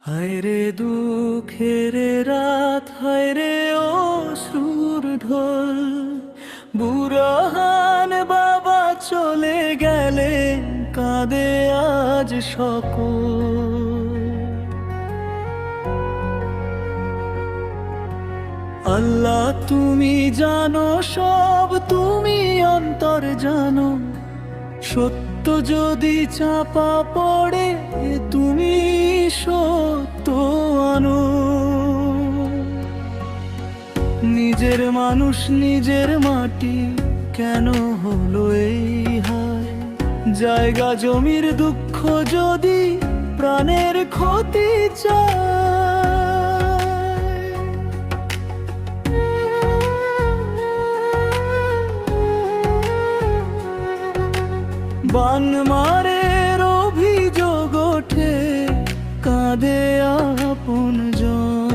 হায়রে দুঃখের রাত, হায়রে অশ্রুর ঢোল, বুরহান বাবা চলে গেলেন, কাঁদে আজ সকল। আল্লাহ তুমি জানো সব, তুমি অন্তর জানো, সত্য যদি চাপা পড়ে তুমি সত্য আনো। নিজের মানুষ নিজের মাটি, কেন হলো এই হায়? জায়গা জমির দুঃখ যদি প্রাণের ক্ষতি চায়, বান মারের অভিযোগ ওঠে, কাঁদে আপনজন।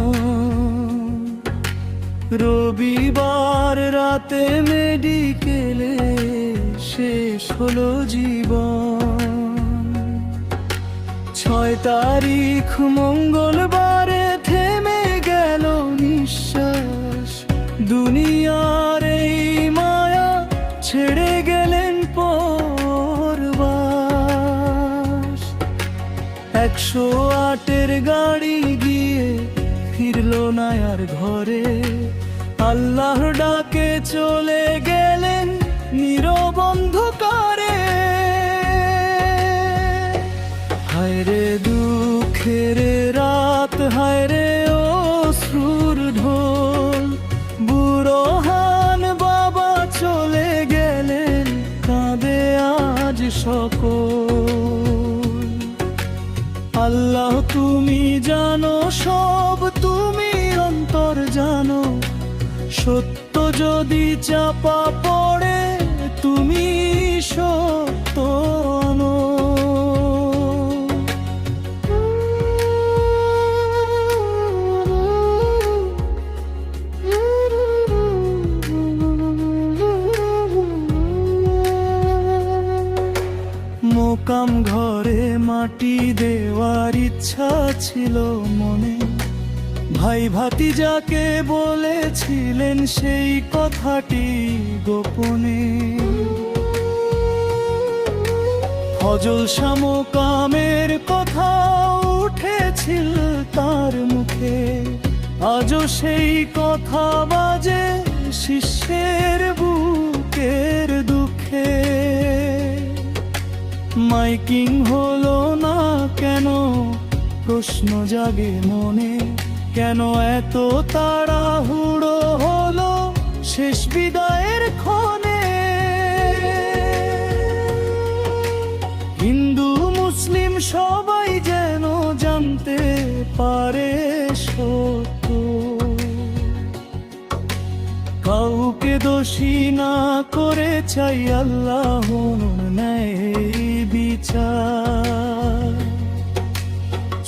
রবিবার রাতে মেডিকেলে শেষ হলো জীবন। 6 তারিখ মঙ্গলবারে থেমে গেল নিঃশ্বাস, দুনিয়ার এই মায়া ছেড়ে গেলেন পরবাস। 108-এর গাড়ি গিয়ে ফিরলো না আর ঘরে, আল্লাহর ডাকে চলে গেলেন নীরব অন্ধকারে। হায়রে দুঃখের রাত, হায়রে অশ্রুর ঢোল, বুরহান বাবা চলে গেলেন, কাঁদে আজ সকল। আল্লাহ তুমি জানো সব, তুমি অন্তর জানো, সত্য যদি চাপা পড়ে তুমি সত্য আনো। মোকাম ঘরে মাটি দেওয়ার ইচ্ছা ছিল মনে, ভাই ভাতিজাকে বলেছিলেন সেই কথাটি গোপনে। ফজল সমকামের কথা উঠেছিল তার মুখে, আজও সেই কথা বাজে শিষ্যের বুকের দুঃখে। মাইকিং হলো না কেন, প্রশ্ন জাগে মনে, কেন এত তাড়াহুড়ো হলো শেষ বিদায়ের ক্ষণে? হিন্দু মুসলিম সবাই যেন জানতে পারে সত্য, কাউকে দোষী না করে চাই আল্লাহ ন্যায় বিচার।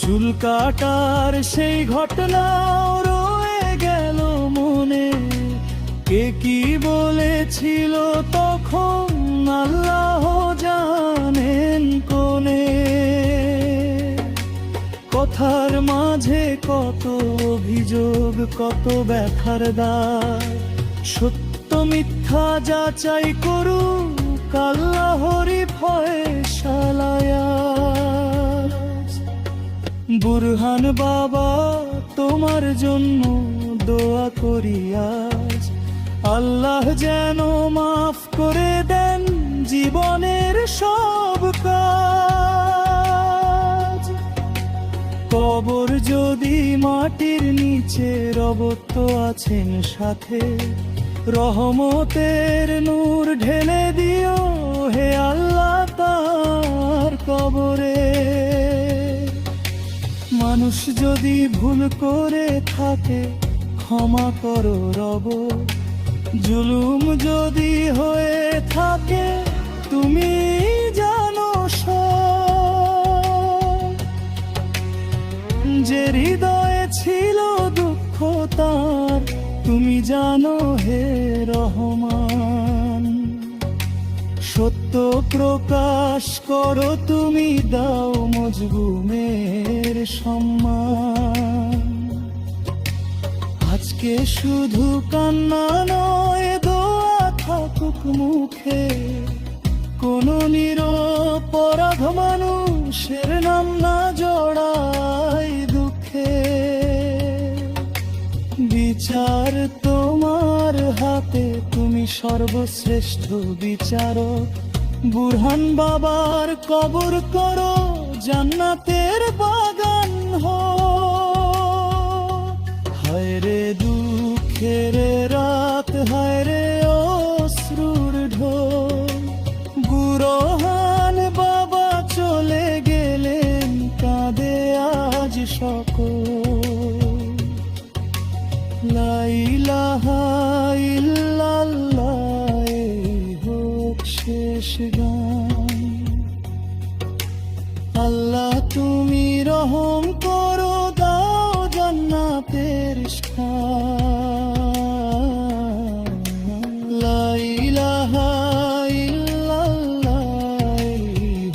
চুল কাটার সেই ঘটনাও রয়ে গেল মনে, কে কি বলেছিল তখন আল্লাহ জানেন কোনে। কথার মাঝে কত অভিযোগ, কত ব্যথার দায়, সত্য মিথ্যা যাচাই করুক আল্লাহরই ফয়সালায়। বুরহান বাবা তোমার জন্য দোয়া করি আজ, আল্লাহ যেন মাফ করে দেন জীবনের সব কাজ। কবর যদি মাটির নিচে, রব তো আছেন সাথে, রহমতের নূর ঢেলে দিও হে আল্লাহ তার কবরে। মানুষ যদি ভুল করে থাকে ক্ষমা করো রব, জুলুম যদি হয়ে থাকে তুমি জানো সব। যে হৃদয়ে ছিল দুঃখ তার তুমি জানো হে রহমান, সত্য প্রকাশ করো তুমি, দাও মজলুমের সম্মান। আজকে শুধু কান্না নয়, দোয়া থাকুক মুখে, কোন নিরপরাধ মানুষের নাম না জড়ায় দুঃখে। বিচার তোমার হাতে, তুমি সর্বশ্রেষ্ঠ বিচারক। বুরহান বাবার কবর করো জান্নাতের বাগান হো। হায় রে দুঃখের রাত, হায় রে অশ্রুর ঢোল, বুরহান বাবা চলে গেলেন, কাঁদে আজ সকল। লা ইলাহা ইল্লাল্লাহ, এই হোক শেষ গান। আল্লাহ তুমি রহম করো, দাও জান্নাতের স্থান। লা ইলাহা ইল্লাল্লাহ, এই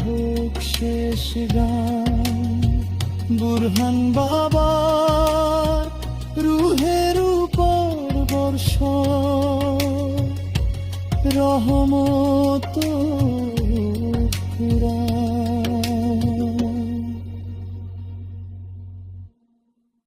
হোক শেষ গান। বুরহান বাবা রুহের উপর বর্ষ রহমত কুরআন।